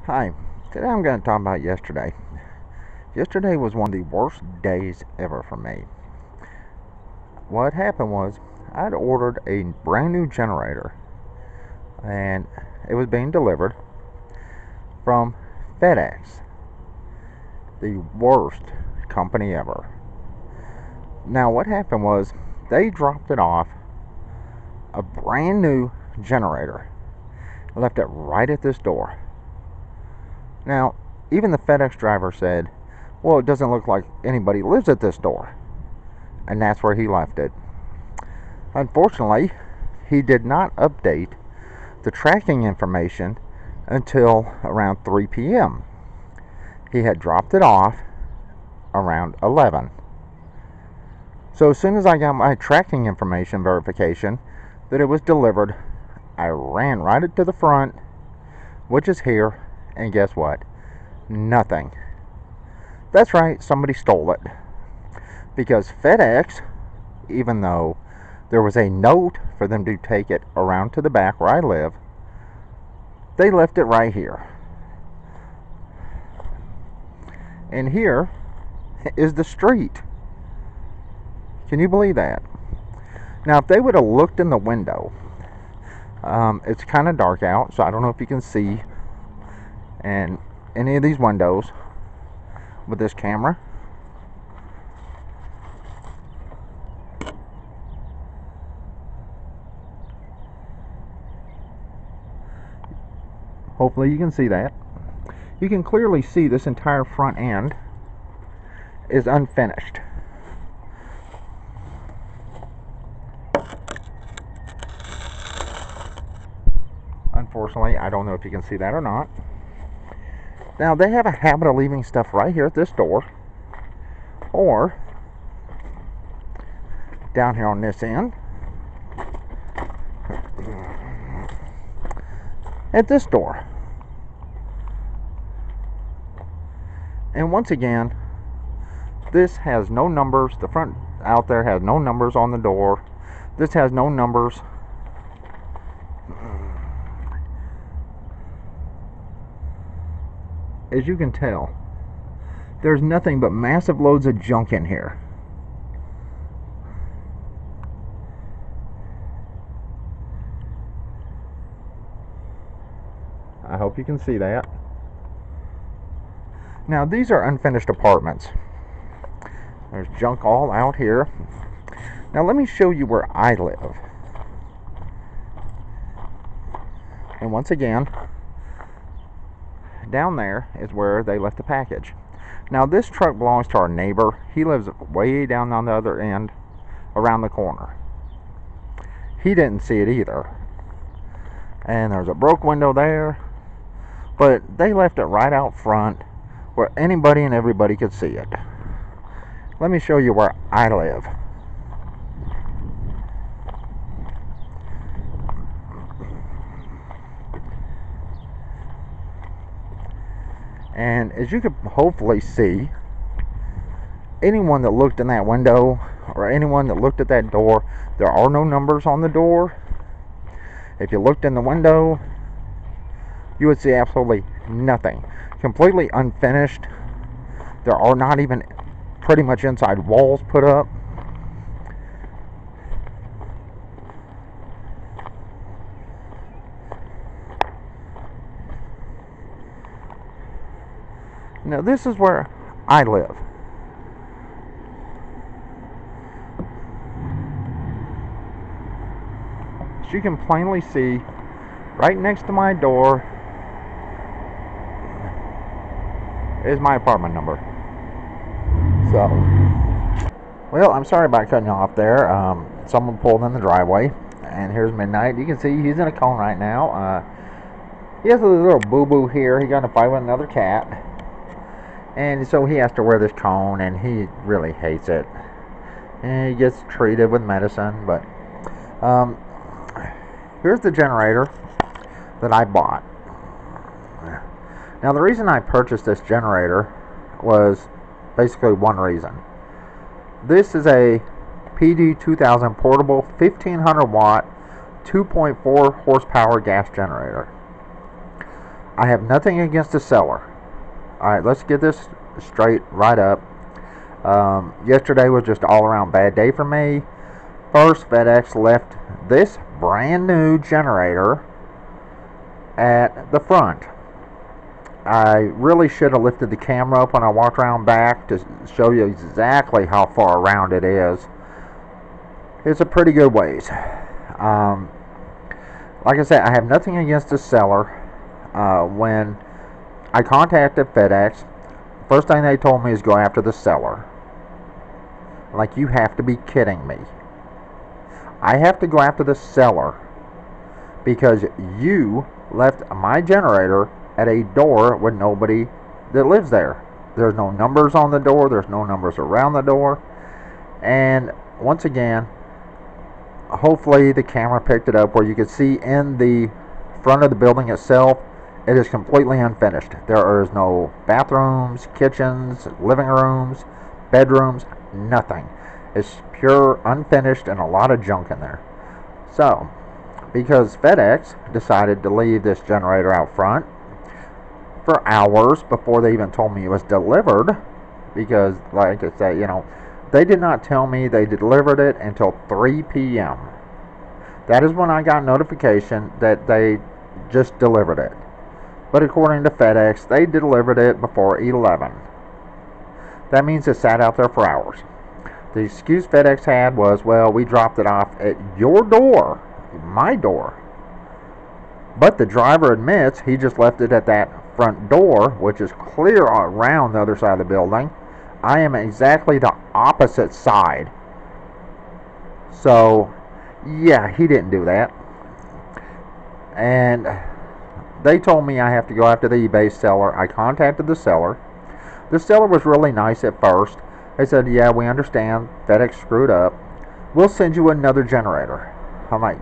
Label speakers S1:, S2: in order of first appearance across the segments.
S1: Hi, today I'm going to talk about yesterday. Yesterday was one of the worst days ever for me. What happened was, I'd ordered a brand new generator and it was being delivered from FedEx, the worst company ever. Now, what happened was, they dropped it off, a brand new generator, left it right at this door. Now, even the FedEx driver said, well, it doesn't look like anybody lives at this door. And that's where he left it. Unfortunately, he did not update the tracking information until around 3 p.m. He had dropped it off around 11. So as soon as I got my tracking information verification that it was delivered, I ran right to the front, which is here, and guess what? Nothing. That's right, somebody stole it. Because FedEx, even though there was a note for them to take it around to the back where I live, they left it right here. And here is the street. Can you believe that? Now, if they would have looked in the window, it's kind of dark out, so I don't know if you can see in any of these windows with this camera. Hopefully you can see that. You can clearly see this entire front end is unfinished. Unfortunately, I don't know if you can see that or not. Now, they have a habit of leaving stuff right here at this door, or down here on this end, at this door. And once again, this has no numbers. The front out there has no numbers on the door. This has no numbers. As you can tell, there's nothing but massive loads of junk in here. I hope you can see that. Now, these are unfinished apartments. There's junk all out here. Now, let me show you where I live. And once again, down there is where they left the package. Now, this truck belongs to our neighbor. He lives way down on the other end, around the corner. He didn't see it either. And there's a broke window there. But they left it right out front where anybody and everybody could see it. Let me show you where I live. And as you can hopefully see, anyone that looked in that window or anyone that looked at that door, there are no numbers on the door. If you looked in the window, you would see absolutely nothing. Completely unfinished. There are not even pretty much inside walls put up. Now, this is where I live. As you can plainly see, right next to my door is my apartment number. So, well, I'm sorry about cutting you off there. Someone pulled in the driveway, and here's midnight. You can see he's in a cone right now. He has a little boo-boo here. He got in a fight with another cat, and so he has to wear this cone, and he really hates it. And he gets treated with medicine, but here's the generator that I bought. Now, the reason I purchased this generator was basically one reason. This is a PD2000 portable 1500 watt 2.4 horsepower gas generator. I have nothing against the seller. Alright, let's get this straight right up. Yesterday was just all around bad day for me. First, FedEx left this brand new generator at the front. I really should have lifted the camera up when I walked around back to show you exactly how far around it is. It's a pretty good ways. Like I said, I have nothing against the seller. When I contacted FedEx, first thing they told me is go after the seller. Like, you have to be kidding me. I have to go after the seller because you left my generator at a door with nobody that lives there. There's no numbers on the door. There's no numbers around the door. And once again, hopefully the camera picked it up where you could see in the front of the building itself, it is completely unfinished. There is no bathrooms, kitchens, living rooms, bedrooms, nothing. It's pure unfinished and a lot of junk in there. So, because FedEx decided to leave this generator out front for hours before they even told me it was delivered, because, like I say, they did not tell me they delivered it until 3 p.m. That is when I got notification that they just delivered it. But according to FedEx, they delivered it before 11. That means it sat out there for hours. The excuse FedEx had was, well, we dropped it off at your door, my door. But the driver admits he just left it at that front door, which is clear around the other side of the building. I am exactly the opposite side. So, yeah, he didn't do that. And they told me I have to go after the eBay seller. I contacted the seller. The seller was really nice at first. They said, yeah, we understand. FedEx screwed up. We'll send you another generator. I'm like,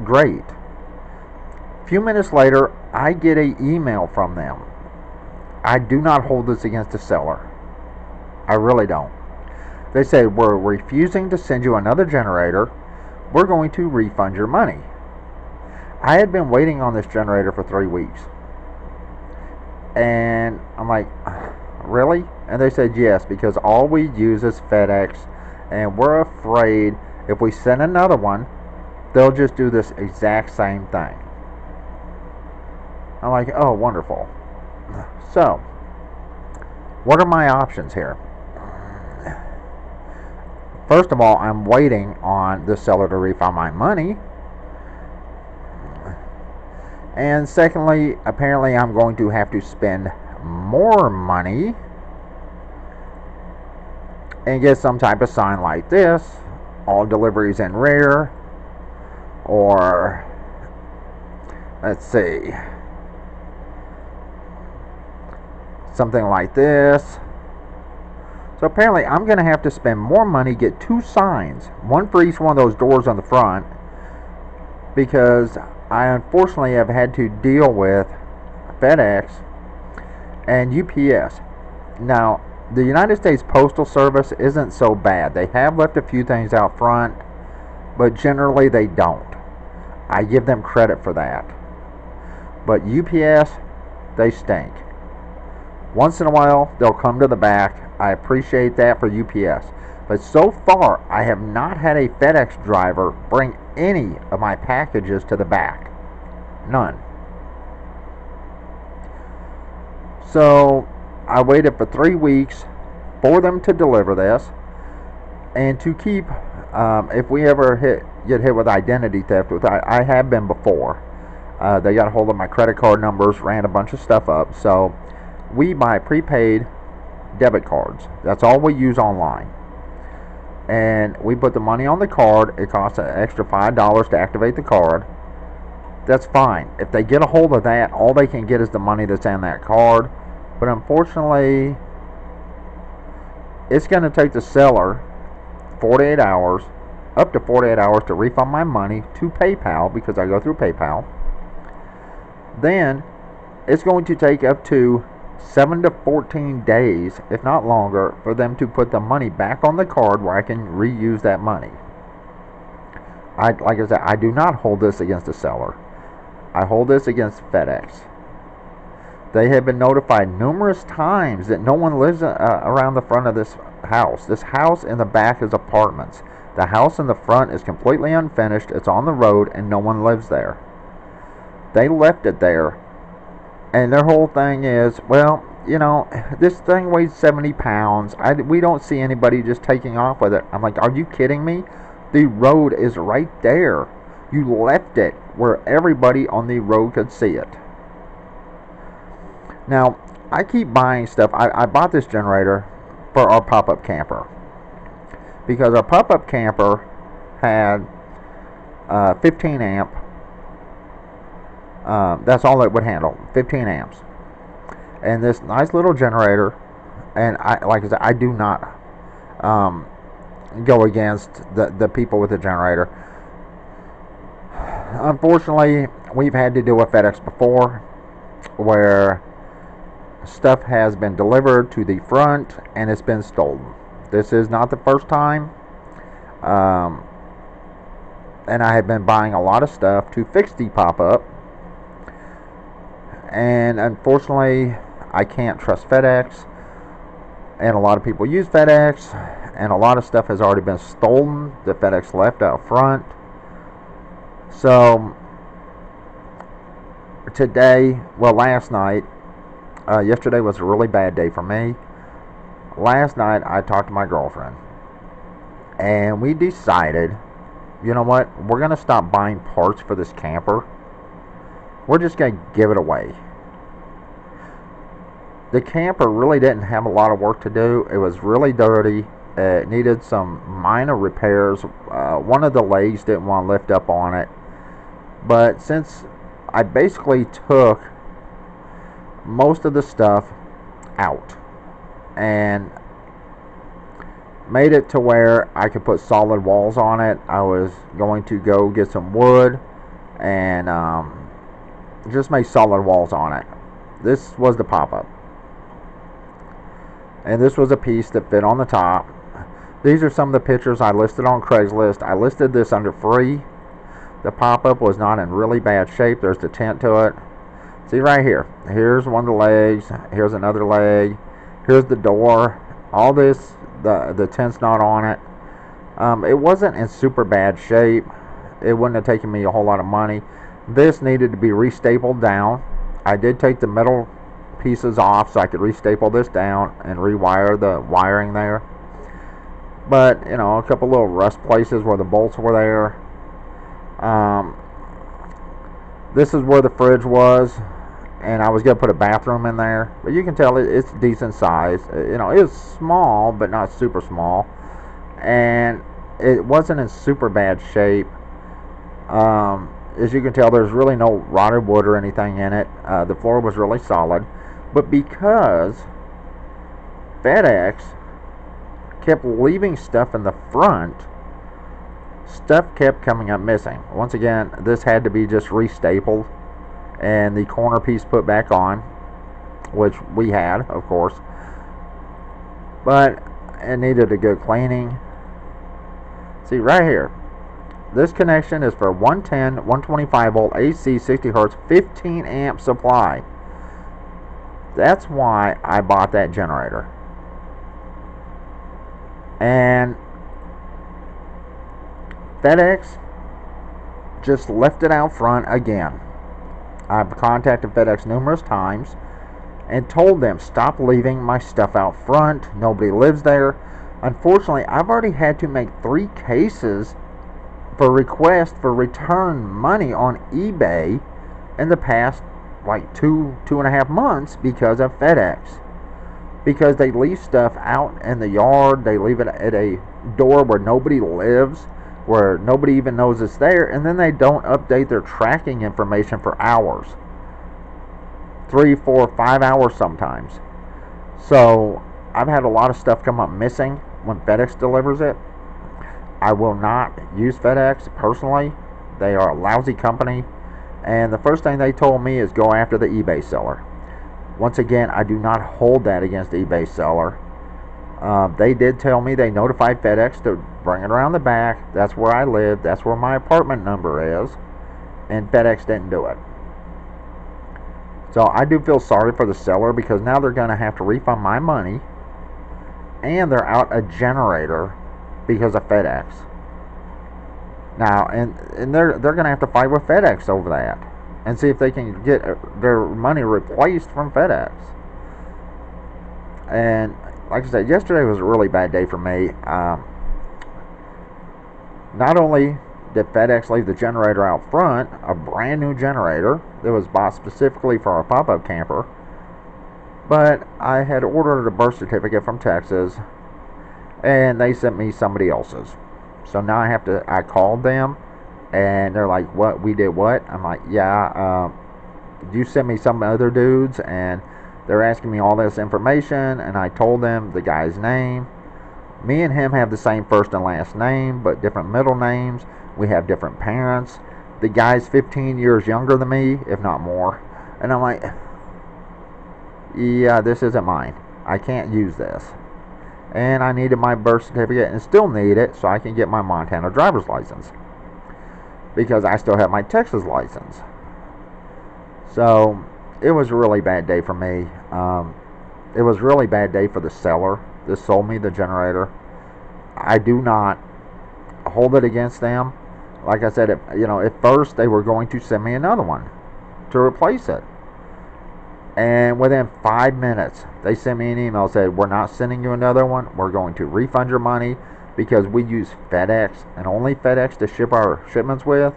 S1: great. A few minutes later, I get an email from them. I do not hold this against the seller. I really don't. They said, we're refusing to send you another generator. We're going to refund your money. I had been waiting on this generator for 3 weeks. And I'm like, really? And they said, yes, because all we use is FedEx. And we're afraid if we send another one, they'll just do this exact same thing. I'm like, oh, wonderful. So, what are my options here? First of all, I'm waiting on the seller to refund my money. And secondly, apparently I'm going to have to spend more money and get some type of sign like this, all deliveries in rear, or let's see, something like this. So apparently I'm going to have to spend more money, get 2 signs, one for each one of those doors on the front, because I unfortunately have had to deal with FedEx and UPS. Now, the United States Postal Service isn't so bad. They have left a few things out front, but generally they don't. I give them credit for that. But UPS, they stink. Once in a while, they'll come to the back. I appreciate that for UPS. But so far, I have not had a FedEx driver bring any of my packages to the back. None. So, I waited for 3 weeks for them to deliver this. And to keep, if we ever get hit with identity theft, which I have been before. They got a hold of my credit card numbers, ran a bunch of stuff up. So, we buy prepaid debit cards. That's all we use online. And we put the money on the card. It costs an extra $5 to activate the card. That's fine. If they get a hold of that, all they can get is the money that's on that card. But unfortunately, it's going to take the seller 48 hours, up to 48 hours to refund my money to PayPal, because I go through PayPal. Then it's going to take up to 7 to 14 days, if not longer, for them to put the money back on the card where I can reuse that money. Like I said, I do not hold this against the seller. I hold this against FedEx. They have been notified numerous times that no one lives around the front of this house. This house in the back is apartments. The house in the front is completely unfinished. It's on the road and no one lives there. They left it there. And their whole thing is, well, you know, this thing weighs 70 pounds. We don't see anybody just taking off with it. I'm like, are you kidding me? The road is right there. You left it where everybody on the road could see it. Now, I keep buying stuff. I bought this generator for our pop-up camper, because our pop-up camper had 15 amp. That's all it would handle, 15 amps. And this nice little generator, and like I said, I do not go against the people with the generator. Unfortunately, we've had to deal with FedEx before, where stuff has been delivered to the front and it's been stolen. This is not the first time. And I have been buying a lot of stuff to fix the pop-up. And unfortunately, I can't trust FedEx. And a lot of people use FedEx. And a lot of stuff has already been stolen that FedEx left out front. So, today, well, last night, yesterday was a really bad day for me. Last night, I talked to my girlfriend. And we decided, you know what? We're going to stop buying parts for this camper. We're just going to give it away. The camper really didn't have a lot of work to do. It was really dirty. It needed some minor repairs. One of the legs didn't want to lift up on it. But since I basically took most of the stuff out and made it to where I could put solid walls on it, I was going to go get some wood and just make solid walls on it. This was the pop-up, and this was a piece that fit on the top. These are some of the pictures I listed on Craigslist. I listed this under free. The pop-up was not in really bad shape. There's the tent to it. See right here. Here's one of the legs. Here's another leg. Here's the door. All this, the tent's not on it. It wasn't in super bad shape. It wouldn't have taken me a whole lot of money. This needed to be restapled down. I did take the metal pieces off so I could restaple this down and rewire the wiring there. But, you know, a couple little rust places where the bolts were there. This is where the fridge was, and I was going to put a bathroom in there. But you can tell it's decent size. You know, it's small, but not super small. And it wasn't in super bad shape. As you can tell, there's really no rotted wood or anything in it. The floor was really solid. But because FedEx kept leaving stuff in the front, stuff kept coming up missing. Once again, this had to be just restapled and the corner piece put back on, which we had, of course. But it needed a good cleaning. See right here, this connection is for 110, 125 volt AC, 60 hertz, 15 amp supply. That's why I bought that generator. And FedEx just left it out front again. I've contacted FedEx numerous times and told them, stop leaving my stuff out front. Nobody lives there. Unfortunately, I've already had to make 3 cases for request for return money on eBay in the past like 2.5 months because of FedEx. Because they leave stuff out in the yard, they leave it at a door where nobody lives, where nobody even knows it's there, and then they don't update their tracking information for hours. 3, 4, 5 hours sometimes. So I've had a lot of stuff come up missing when FedEx delivers it. I will not use FedEx personally. They are a lousy company, and the first thing they told me is go after the eBay seller. Once again, I do not hold that against the eBay seller. They did tell me they notified FedEx to bring it around the back. That's where I live. That's where my apartment number is. And FedEx didn't do it. So I do feel sorry for the seller because now they're going to have to refund my money, and they're out a generator because of FedEx. Now, and they're going to have to fight with FedEx over that and see if they can get their money replaced from FedEx. And like I said, yesterday was a really bad day for me. Not only did FedEx leave the generator out front, a brand new generator that was bought specifically for our pop-up camper, but I had ordered a birth certificate from Texas, and they sent me somebody else's. So now I called them, and they're like, what, we did what? I'm like, yeah, you sent me some other dudes, and they're asking me all this information, and I told them the guy's name. Me and him have the same first and last name, but different middle names. We have different parents. The guy's 15 years younger than me, if not more. And I'm like, yeah, this isn't mine. I can't use this. And I needed my birth certificate and still need it so I can get my Montana driver's license, because I still have my Texas license. So it was a really bad day for me. It was a really bad day for the seller that sold me the generator. I do not hold it against them. Like I said, at first they were going to send me another one to replace it. And within 5 minutes, they sent me an email that said, we're not sending you another one. We're going to refund your money because we use FedEx and only FedEx to ship our shipments with.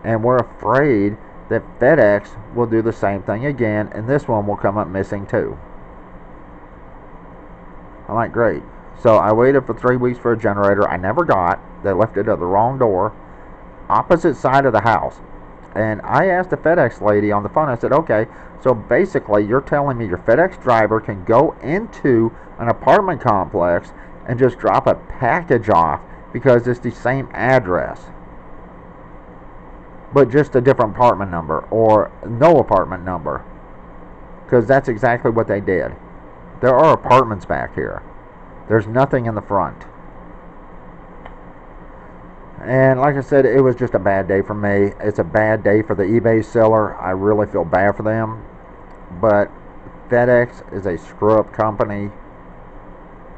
S1: And we're afraid that FedEx will do the same thing again, and this one will come up missing too. I'm like, great. So I waited for 3 weeks for a generator I never got. They left it at the wrong door, opposite side of the house. And I asked the FedEx lady on the phone, I said, okay, so basically you're telling me your FedEx driver can go into an apartment complex and just drop a package off because it's the same address, but just a different apartment number or no apartment number? Because that's exactly what they did. There are apartments back here. There's nothing in the front. And like I said, it was just a bad day for me. It's a bad day for the eBay seller. I really feel bad for them. But FedEx is a screw-up company.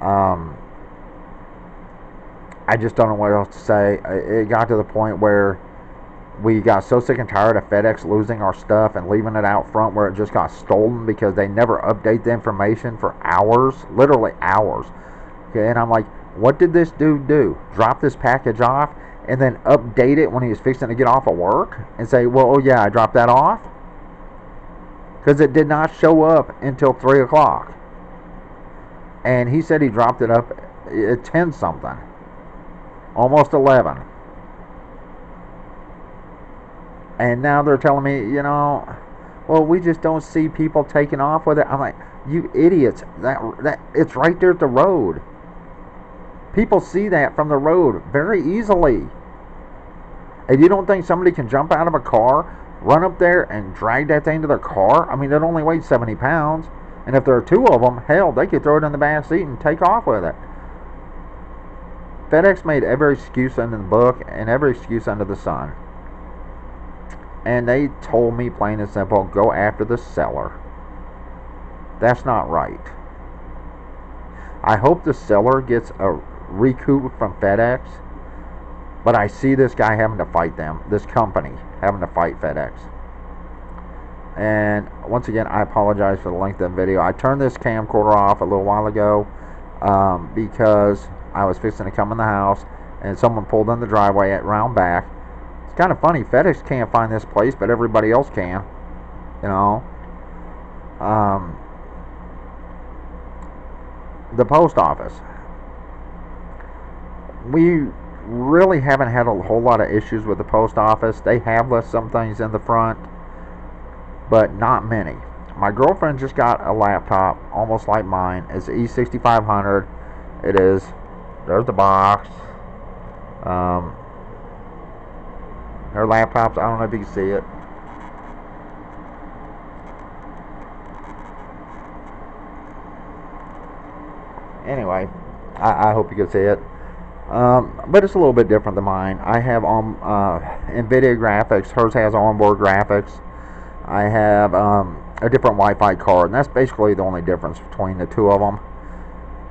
S1: I just don't know what else to say. It got to the point where we got so sick and tired of FedEx losing our stuff and leaving it out front where it just got stolen because they never update the information for hours, literally hours. Okay, and I'm like, what did this dude do? Drop this package off and then update it when he was fixing to get off of work and say, well, oh yeah, I dropped that off? Because it did not show up until 3 o'clock. And he said he dropped it up at 10 something. Almost 11. And now they're telling me, well, we just don't see people taking off with it. I'm like, you idiots, that it's right there at the road. People see that from the road very easily. And you don't think somebody can jump out of a car, run up there, and drag that thing to their car? I mean, it only weighs 70 pounds. And if there are 2 of them, hell, they could throw it in the back seat and take off with it. FedEx made every excuse under the book and every excuse under the sun. And they told me plain and simple, go after the seller. That's not right. I hope the seller gets a recoup from FedEx, but I see this guy having to fight them, this company having to fight FedEx. And once again, I apologize for the length of the video. I turned this camcorder off a little while ago because I was fixing to come in the house and someone pulled in the driveway at round back. It's kind of funny, FedEx can't find this place, but everybody else can, the post office. We really haven't had a whole lot of issues with the post office. They have left some things in the front, but not many. My girlfriend just got a laptop, almost like mine. It's an E6500. It is. There's the box. Her laptops, I don't know if you can see it. Anyway, I hope you can see it. But it's a little bit different than mine. I have NVIDIA graphics. Hers has onboard graphics. I have a different Wi-Fi card, and that's basically the only difference between the two of them.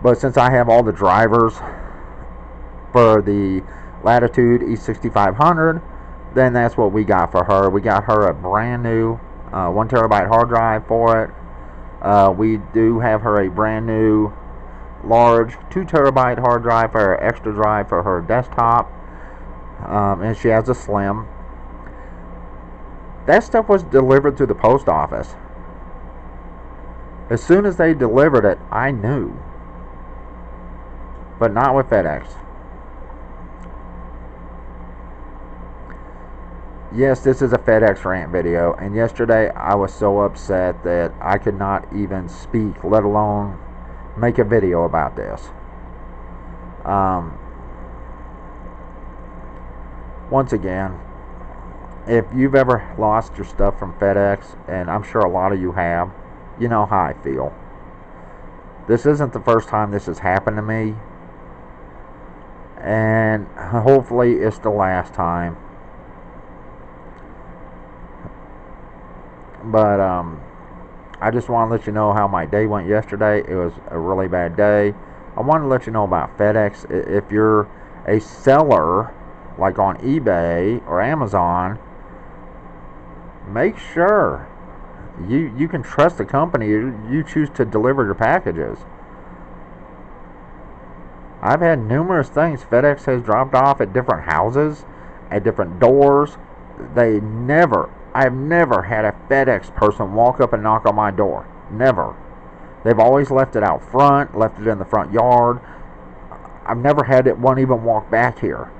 S1: But since I have all the drivers for the Latitude E6500, then that's what we got for her. We got her a brand new 1 terabyte hard drive for it. We do have her a brand new large 2 terabyte hard drive for her extra drive for her desktop, and she has a slim. That stuff was delivered to the post office. As soon as they delivered it, I knew. But not with FedEx. Yes, this is a FedEx rant video, and yesterday I was so upset that I could not even speak, let alone make a video about this. Once again, if you've ever lost your stuff from FedEx, and I'm sure a lot of you have, you know how I feel. This isn't the first time this has happened to me, and hopefully it's the last time. But I just want to let you know how my day went yesterday. It was a really bad day. I want to let you know about FedEx. If you're a seller, like on eBay or Amazon, make sure you can trust the company you choose to deliver your packages. I've had numerous things FedEx has dropped off at different houses, at different doors. I've never had a FedEx person walk up and knock on my door. Never. They've always left it out front, left it in the front yard. I've never had one even walk back here.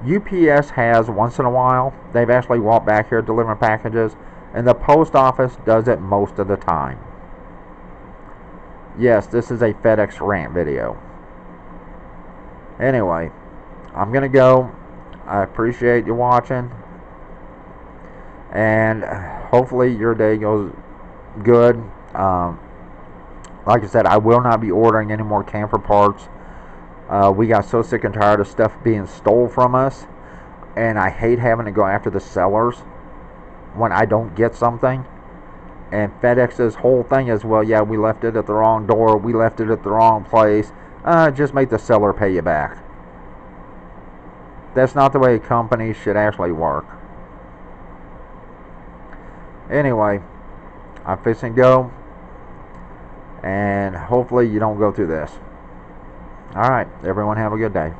S1: UPS has once in a while. They've actually walked back here delivering packages, and the post office does it most of the time. Yes, this is a FedEx rant video. Anyway, I'm going to go. I appreciate you watching, and hopefully your day goes good. Like I said, I will not be ordering any more camper parts. We got so sick and tired of stuff being stole from us, and I hate having to go after the sellers when I don't get something. And FedEx's whole thing is, well, yeah, we left it at the wrong door, we left it at the wrong place, just make the seller pay you back. That's not the way a company should actually work. Anyway, I'm fixing to go, and hopefully you don't go through this. Alright, everyone have a good day.